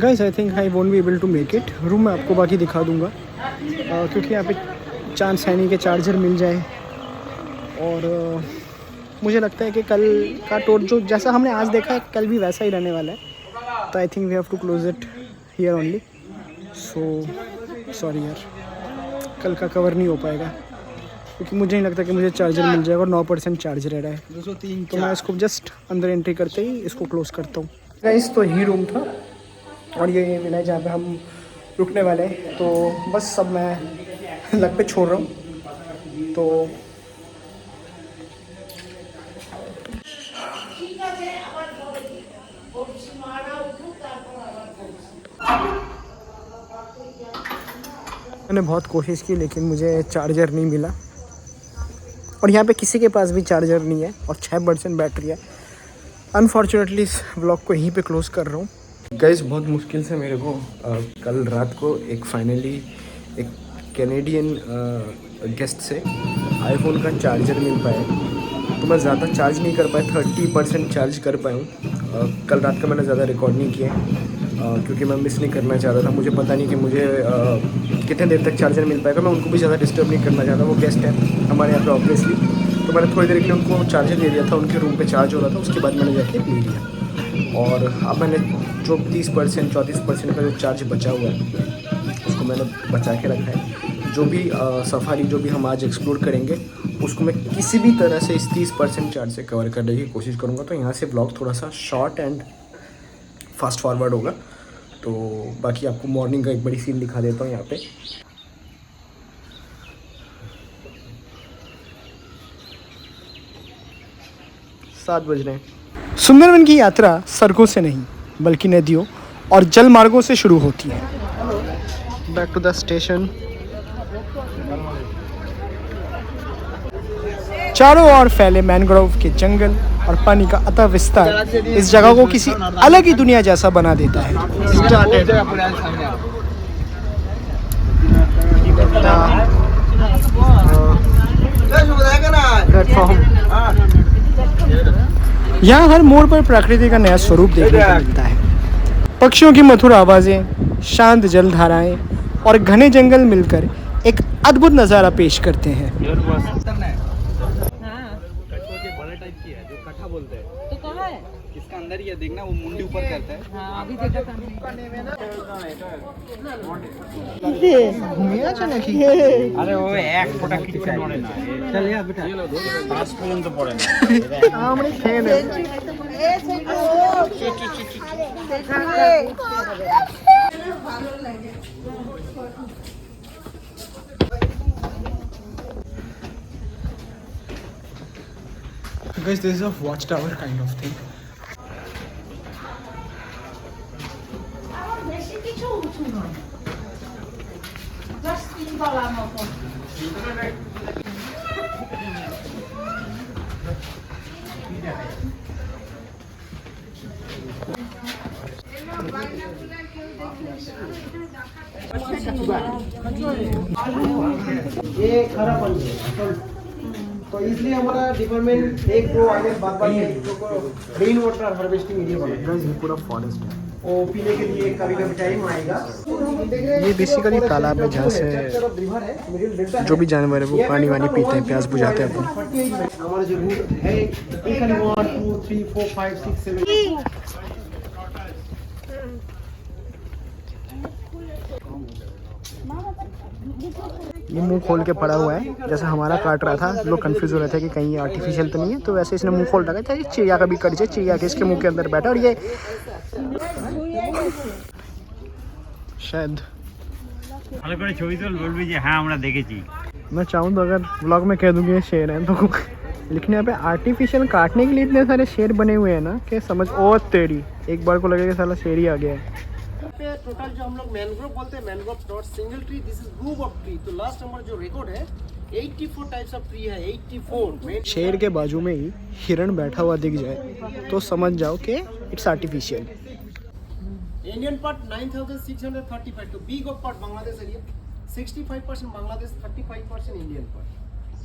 Guys I think I won't be able to make it. Room मैं आपको बाकी दिखा दूंगा क्योंकि यहाँ पे चांस है नहीं कि चार्जर मिल जाए। और मुझे लगता है कि कल का टूर जो जैसा हमने आज देखा है कल भी वैसा ही रहने वाला है। तो I think we have to close it here only. So sorry यार, कल का कवर नहीं हो पाएगा क्योंकि मुझे नहीं लगता कि मुझे चार्जर मिल जाएगा और 9% चार्ज रह रहा है। 203 तो मैं इसको जस्ट अंदर एंट्री करते ही इसको क्लोज़ करता हूँ। गाइस तो ही रूम था और ये विला है जहाँ पे हम रुकने वाले हैं। तो बस अब मैं लग पे छोड़ रहा हूँ। तो मैंने बहुत कोशिश की लेकिन मुझे चार्जर नहीं मिला और यहाँ पे किसी के पास भी चार्जर नहीं है और 6% बैटरी है। अनफॉर्चुनेटली इस व्लॉग को यहीं पे क्लोज़ कर रहा हूँ। गाइस बहुत मुश्किल से मेरे को कल रात को फाइनली एक कैनेडियन गेस्ट से आईफोन का चार्जर मिल पाया। तो मैं ज़्यादा चार्ज नहीं कर पाया, 30% चार्ज कर पाया हूँ। कल रात का मैंने ज़्यादा रिकॉर्ड नहीं किया क्योंकि मैं मिस नहीं करना चाहता था। मुझे पता नहीं कि मुझे कितने देर तक चार्जर मिल पाएगा। मैं उनको भी ज़्यादा डिस्टर्ब नहीं करना चाहता, वो गेस्ट है हमारे यहाँ पे ऑब्वियसली। तो मैंने थोड़ी देर के लिए उनको चार्जर दे दिया था, उनके रूम पे चार्ज हो रहा था। उसके बाद मैंने जाके ले लिया और अब मैंने जो 30% 34% का जो चार्ज बचा हुआ है उसको मैंने बचा के रखा है। जो भी सफारी जो भी हम आज एक्सप्लोर करेंगे उसको मैं किसी भी तरह से इस 30% चार्ज से कवर करने की कोशिश करूँगा। तो यहाँ से ब्लॉग थोड़ा सा शॉर्ट एंड फास्ट फॉरवर्ड होगा। तो बाकी आपको मॉर्निंग का एक बड़ी सीन दिखा देता हूँ यहाँ पे। 7 बज रहे हैं। सुंदरवन की यात्रा सड़कों से नहीं बल्कि नदियों और जल मार्गों से शुरू होती है। Back to the station. चारों ओर फैले मैनग्रोव के जंगल और पानी का अतः विस्तार इस जगह को किसी अलग ही दुनिया जैसा बना देता है। यहाँ हर मोड़ पर प्रकृति का नया स्वरूप देखने को मिलता है। पक्षियों की मधुर आवाजें, शांत जलधाराएं और घने जंगल मिलकर एक अद्भुत नज़ारा पेश करते हैं। तो कहाँ है? इसका अंदर ही है, देखना वो मुंडी ऊपर करता है। हाँ, अभी देखा था अरे वो एक फोटा किचन पड़े ना चल यार बेटा 5 पर्यंत पड़े ना আমরা খেয়ে নেব। Guys, this is a watchtower kind of thing. ये खरा पानी है तो इसलिए हमारा डिपार्टमेंट एक दो आगे बार रेन वाटर हार्वेस्टिंग एरिया बना। ये पूरा फॉरेस्ट है, वो पीने के लिए कभी कभी टाइम आएगा। ये बेसिकली तालाब है जहाँ से जो भी जानवर है वो पानी वानी पीते हैं, प्यास बुझाते हैं अपनी। हमारा जो रूट है 1 2 3 4 5 6 7 ये मुंह खोल के पड़ा हुआ है जैसे हमारा काट रहा था। लोग कंफ्यूज हो रहे थे कि कहीं ये आर्टिफिशियल तो नहीं है, तो वैसे इसने मुंह खोल रखा था। चिड़िया का भी कट जाए, चिड़िया के इसके मुंह के अंदर बैठा और ये शायद मैं चाहूँ तो अगर व्लॉग में कह दूँगी ये शेर है तो लेकिन यहाँ पे आर्टिफिशियल काटने के लिए इतने सारे शेर बने हुए हैं ना कि समझ ओ तेरी एक बार को लगेगा साला शेर ही आ गया है। पे टोटल जो हम लोग मैनग्रोव बोलते हैं, mangrove not single tree, this is group of tree. तो लास्ट हमारा जो रिकॉर्ड है 84 टाइप्स ऑफ ट्री है, 84। शेर के बाजू में ही हिरण बैठा हुआ दिख जाए तो समझ जाओ कि इट्स आर्टिफिशियल। इंडियन पार्ट 9635 तो big of part Bangladesh area 65% Bangladesh, 35% Indian part.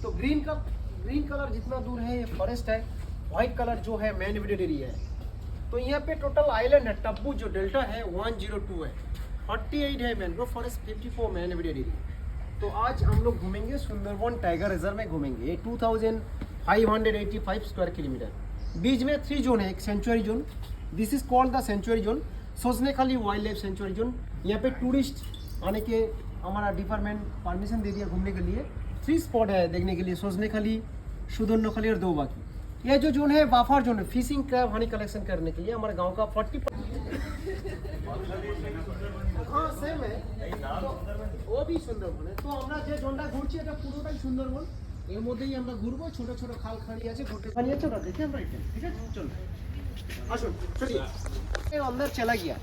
तो ग्रीन कलर जितना दूर है ये फॉरेस्ट है, व्हाइट कलर जो है मैन एविडेड एरिया है। तो यहाँ पे टोटल आइलैंड है टब्बू जो डेल्टा है 102 है, 48 है मैंग्रोव फॉरेस्ट, 54 मैन एविडेड एरिया। तो आज हम लोग घूमेंगे सुंदरवन टाइगर रिजर्व में घूमेंगे। ये 2585 स्क्वायर किलोमीटर, बीच में 3 जोन है। एक sanctuary zone, this is called the sanctuary zone, Sajnekhali wildlife sanctuary zone. यहाँ पे टूरिस्ट आने के हमारा डिपार्टमेंट परमिशन दे दिया घूमने के लिए। 3 स्पॉट है देखने के लिए, सोजनेखली, सुदर्णखली और 2 बाकी। यह जो जोन है वाफार जोन है, फिशिंग क्रैब हनी कलेक्शन करने के लिए। हमारे गांव का 40 हाँ सेम है, तो वो भी सुंदरबन है। तो আমরা যে জোনটা ঘুরছি এটা পুরোটাই সুন্দরবন। এর মধ্যেই আমরা ঘুরবো, ছোট ছোট খাল খাড়ি আছে, ঘুরতে খালি আছে, ওটা দেখে আমরা এটা ঠিক আছে চল আসুন चलिए। ये अंदर चला गया,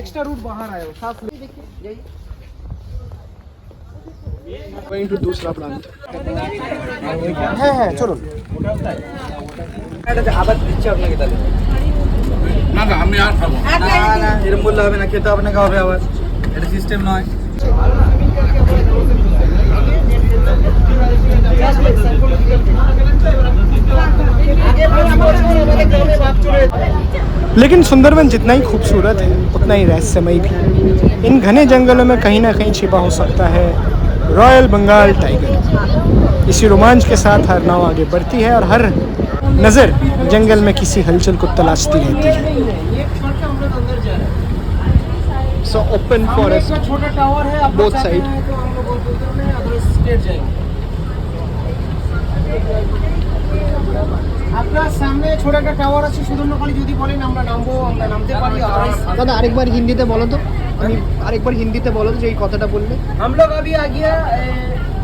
एक्स्ट्रा रूट बाहर आया, साफ देखिए यही गोइंग टू दूसरा प्लांट है चलो এটা আবার দিচ্ছি আপনাকে তাহলে। না না আমি আর খাবো না না এরকম বললে হবে না, খেতে হবে না, খাওয়াবে আবার, এটা সিস্টেম নয়। लेकिन सुंदरबन जितना ही खूबसूरत है उतना ही रहस्यमय भी। इन घने जंगलों में कहीं ना कहीं छिपा हो सकता है रॉयल बंगाल टाइगर। इसी रोमांच के साथ हर नाव आगे बढ़ती है और हर नज़र जंगल में किसी हलचल को तलाशती रहती है। सो ओपन फॉरेस्ट, छोटा टावर है बोथ साइड। আপনার সামনে ছোট একটা টাওয়ার আছে সুদর্ণখালি, যদি বলেন আমরা নামবো, আমরা নামতে পারি। দাদা আরেকবার হিন্দিতে বলো তো, আমি আরেকবার হিন্দিতে বলো তো যে এই কথাটা বললে। हम लोग अभी आ गया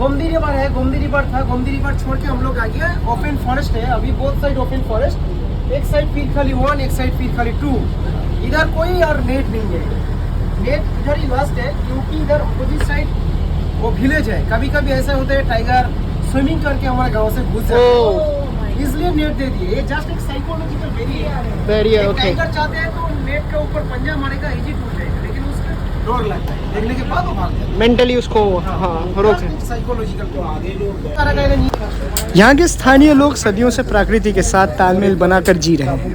गोमती रिवर है, गोमती रिवर था, गोमती रिवर छोड़ के हम लोग आ गया ओपन फॉरेस्ट है। अभी बोथ साइड ओपन फॉरेस्ट, एक साइड पीरखाली 1, एक साइड पीरखाली 2। इधर कोई और नेट नहीं है, नेट इधर ही मस्त है क्योंकि इधर अपोजिट साइड वो विलेज है। कभी कभी ऐसा होता है टाइगर स्विमिंग करके हमारे गांव से घुस जाते हैं, इसलिए नेट दे दिए। ये जस्ट एक साइकोलॉजिकल बैरियर है। टाइगर चाहते हैं तो नेट के ऊपर पंजा मारेगा, इजी टूट जाएगा, लेकिन उसका डर लगता है, देखने के बाद वो भागता है। मेंटली उसको रोक साइकोलॉजिकल को आगे यहाँ के स्थानीय लोग सदियों से प्रकृति के साथ तालमेल बनाकर जी रहे हैं।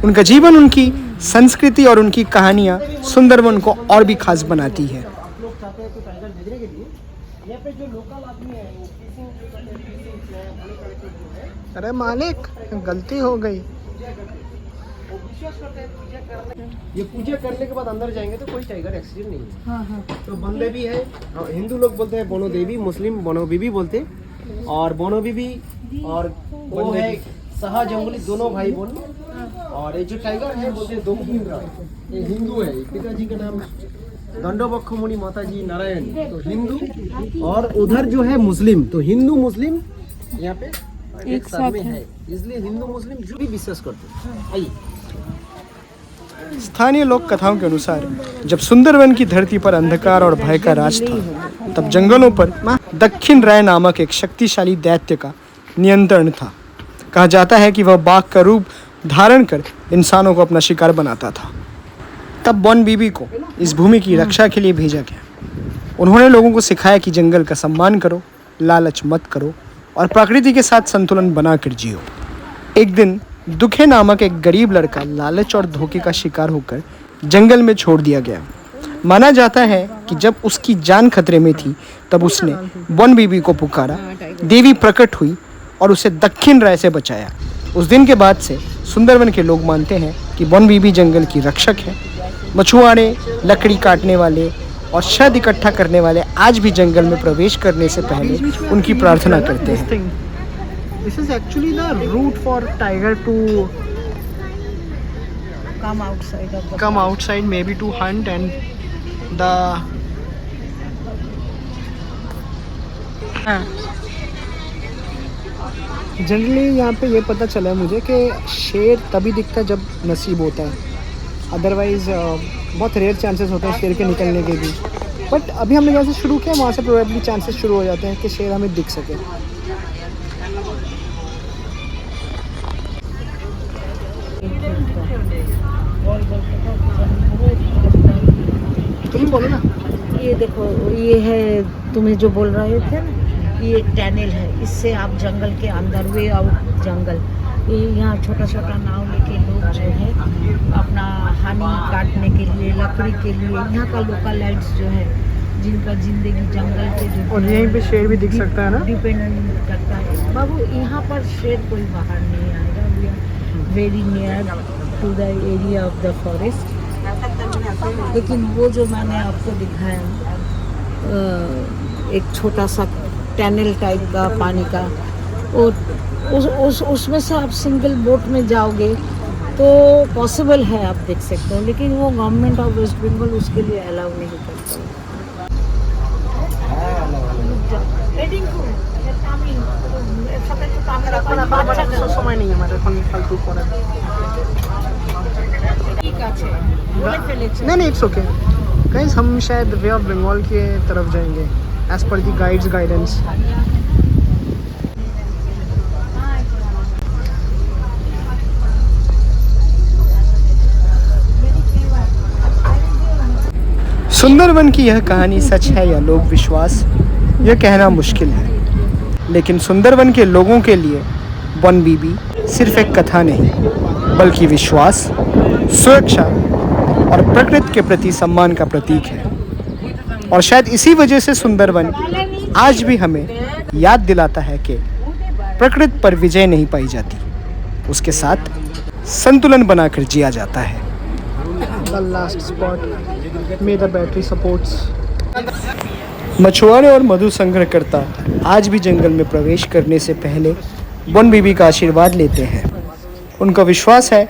उनका जीवन, उनकी संस्कृति और उनकी कहानियाँ सुंदरबन को और भी खास बनाती है। अरे मालिक गलती हो गई। ये पूजा करने के बाद अंदर जाएंगे तो कोई टाइगर एक्सीडेंट नहीं है। तो बंदे भी है, हिंदू लोग बोलते हैं बोनो देवी, मुस्लिम बोनो बीबी बोलते हैं। और बोनो बीबी और वो है सहा जंगली, दोनों भाई बोन। और ये जो टाइगर है बोलते हैं दोमहिंद्रा, ये हिंदू है। पिताजी का नाम दंडोबक्ष मुनि, माता जी नारायण, तो हिंदू। और उधर जो है मुस्लिम, तो हिंदू मुस्लिम यहाँ पे एक साथ में है, इसलिए हिंदू मुस्लिम जो भी विश्वास करते हैं। आइए। स्थानीय लोक कथाओं के अनुसार जब सुंदरवन की धरती पर अंधकार और भय का राज था, तब जंगलों पर दक्षिण राय नामक एक शक्तिशाली दैत्य का नियंत्रण था। कहा जाता है कि वह बाघ का रूप धारण कर इंसानों को अपना शिकार बनाता था। तब बॉन बीबी को इस भूमि की रक्षा के लिए भेजा गया। उन्होंने लोगों को सिखाया कि जंगल का सम्मान करो, लालच मत करो और प्रकृति के साथ संतुलन बनाकर जियो। एक दिन दुखे नामक एक गरीब लड़का लालच और धोखे का शिकार होकर जंगल में छोड़ दिया गया। माना जाता है कि जब उसकी जान खतरे में थी तब उसने बॉन बीबी को पुकारा, देवी प्रकट हुई और उसे दक्षिण राय से बचाया। उस दिन के बाद से सुंदरवन के लोग मानते हैं कि बॉन बीबी जंगल की रक्षक है। मछुआरे, लकड़ी काटने वाले और शहद इकट्ठा करने वाले आज भी जंगल में प्रवेश करने से पहले उनकी प्रार्थना करते हैं। This is actually the route for tiger to come outside, maybe to hunt, and the generally यहाँ पे ये पता चला है मुझे कि शेर तभी दिखता है जब नसीब होता है, अदरवाइज़ बहुत रेयर चांसेस होते हैं शेर के निकलने के भी। बट अभी हमने जहाँ से शुरू किया वहाँ से प्रोबेबली चांसेस शुरू हो जाते हैं कि शेर हमें दिख सके। तुम बोलो ना। ये देखो, ये है तुम्हें जो बोल रहे थे ना, ये टनल है, इससे आप जंगल के अंदर वे आउट जंगल। ये यहाँ छोटा छोटा नाव लेके लोग रहे हैं अपना हानि काटने के लिए, लकड़ी के लिए। यहाँ का लोकल लाइट्स जो है, जिनका जिंदगी जंगल के जो और यहीं पे शेर भी दिख सकता है ना? डिपेंडेंट करता है बाबू। यहाँ पर शेर कोई बाहर नहीं आएगा। We are very near to the area of the forest. लेकिन वो जो मैंने आपको दिखाया एक छोटा सा टनल टाइप का पानी का, उसमें से आप सिंगल बोट में जाओगे तो पॉसिबल है, आप देख सकते हो। लेकिन वो गवर्नमेंट ऑफ वेस्ट बंगाल उसके लिए अलाउ नहीं करता है। সময় নেই আমার এখন ফালতু করে। नहीं इट्स ओके गाइस, हम शायद वे ऑफ बंगाल के तरफ जाएंगे एज पर दी गाइड्स गाइडेंस। सुंदरवन की यह कहानी सच है या लोक विश्वास, यह कहना मुश्किल है। लेकिन सुंदरवन के लोगों के लिए वन बीबी सिर्फ एक कथा नहीं, बल्कि विश्वास, सुरक्षा और प्रकृति के प्रति सम्मान का प्रतीक है। और शायद इसी वजह से सुंदरवन आज भी हमें याद दिलाता है कि प्रकृति पर विजय नहीं पाई जाती, उसके साथ संतुलन बनाकर जिया जाता है। The last spot, may the battery supports. मछुआरे और मधु संग्रहकर्ता आज भी जंगल में प्रवेश करने से पहले वन बीबी का आशीर्वाद लेते हैं। उनका विश्वास है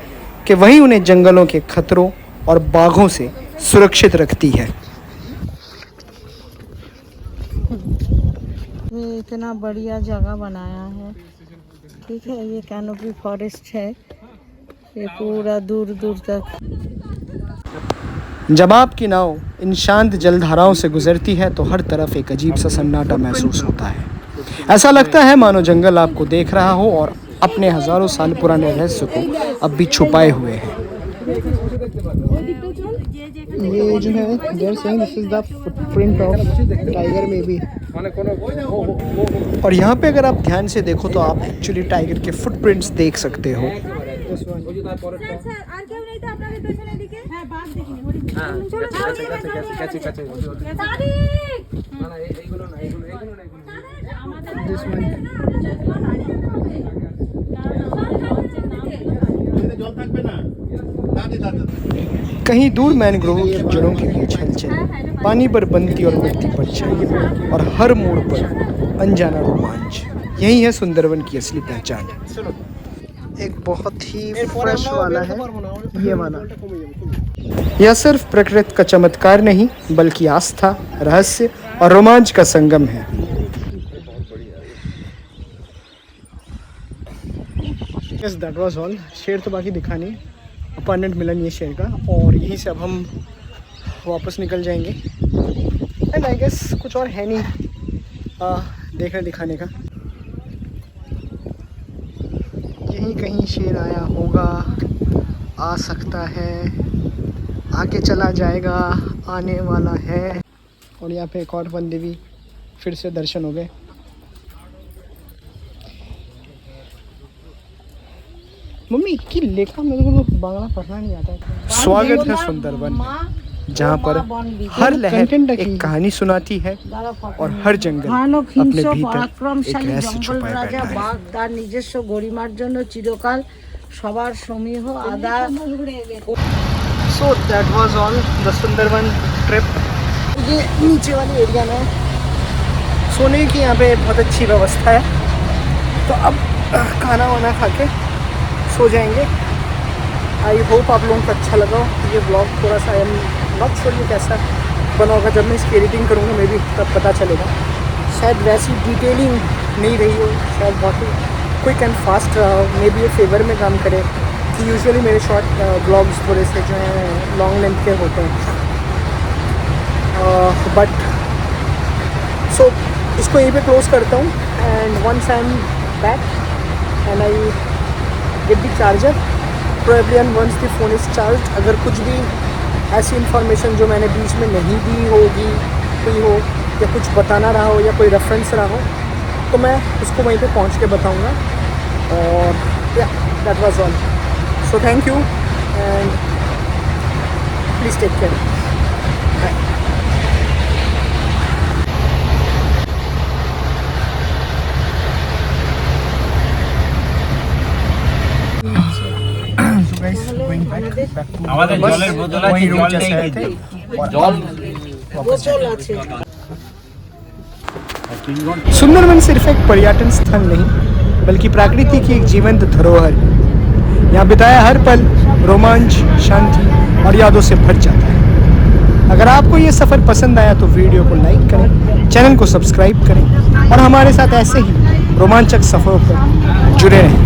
कि वही उन्हें जंगलों के खतरों और बाघों से सुरक्षित रखती है। ये इतना बढ़िया जगह बनाया है, ठीक है। ये कैनोपी फॉरेस्ट है, ये पूरा दूर दूर तक। जब आपकी नाव इन शांत जलधाराओं से गुजरती है तो हर तरफ एक अजीब सा सन्नाटा महसूस होता है। ऐसा लगता है मानो जंगल आपको देख रहा हो और अपने हजारों साल पुराने रहस्य को अब भी छुपाए हुए है। ये जो है they are saying this is the footprint of tiger maybe। और यहाँ पे अगर आप ध्यान से देखो तो आप एक्चुअली टाइगर के फुटप्रिंट्स देख सकते हो। कहीं दूर मैनग्रोव की जड़ों के बीच हलचल, पानी पर बनती और मिटती परछाई, और हर मोड़ पर अनजाना रोमांच, यही है सुंदरवन की असली पहचान। एक बहुत ही फ्रेश वाला है ये वाला। यह सिर्फ प्रकृति का चमत्कार नहीं, बल्कि आस्था, रहस्य और रोमांच का संगम है। Yes, that was all। शेर तो बाकी दिखा नहीं, अपार्टमेंट मिला नहीं है शेर का, और यहीं से अब हम वापस निकल जाएंगे। एंड आई गेस कुछ और है नहीं देखने दिखाने का। यहीं कहीं शेर आया होगा, आ सकता है, आके चला जाएगा, आने वाला है। और यहाँ पे एक और वन देवी फिर से दर्शन हो गए। मम्मी की लेखा मेरे को तो बांग्ला पढ़ना नहीं आता है। स्वागत है सुंदरवन में, जहाँ पर हर लहर एक कहानी सुनाती है और हर जंगल अपने भीतर एक रहस्य छुपाए बैठा है। বাঘ তার নিজস্ব গরিমার জন্য চিরকাল সবার সমীহ আদা। So that was all the Sundarban trip. ये नीचे वाले एरिया में सोने की यहाँ पे बहुत अच्छी व्यवस्था है, तो अब खाना वाना खा के सो जाएंगे। आई होप आप लोगों को अच्छा लगा ये ब्लॉग। थोड़ा सा आई एम नॉट श्योर ये कैसा बना होगा, जब मैं इसकी एडिटिंग करूँगा मे भी तब पता चलेगा। शायद वैसी डिटेलिंग नहीं रही हो, शायद बहुत ही क्विक एंड फास्ट रहा हो, मे बी ये फेवर में काम करे कि यूजुअली मेरे शॉर्ट ब्लॉग्स थोड़े से जो हैं लॉन्ग लेंथ के होते हैं। बट सो इसको यहीं पे क्लोज करता हूँ, and once I am back and I get the charger probably and once the phone is charge, अगर कुछ भी ऐसी इन्फॉर्मेशन जो मैंने बीच में नहीं दी होगी कोई हो, या कुछ बताना रहा हो, या कोई रेफरेंस रहा हो, तो मैं उसको वहीं पे पहुंच के बताऊंगा। और या that was all. So thank you and please take care. আমাদের জলের বোতল আছে, জল নেই জল सुंदरवन सिर्फ एक पर्यटन स्थल नहीं बल्कि प्रकृति की एक जीवंत धरोहर है। यहाँ बिताया हर पल रोमांच, शांति और यादों से भर जाता है। अगर आपको ये सफ़र पसंद आया तो वीडियो को लाइक करें, चैनल को सब्सक्राइब करें और हमारे साथ ऐसे ही रोमांचक सफ़रों पर जुड़े रहें।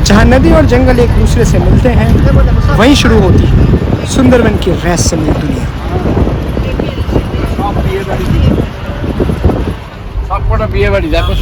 जहाँ नदी और जंगल एक दूसरे से मिलते हैं वहीं शुरू होती है सुंदरवन की रहस्यमय दुनिया। সবকটা বিয়ে বাড়ি দেখো।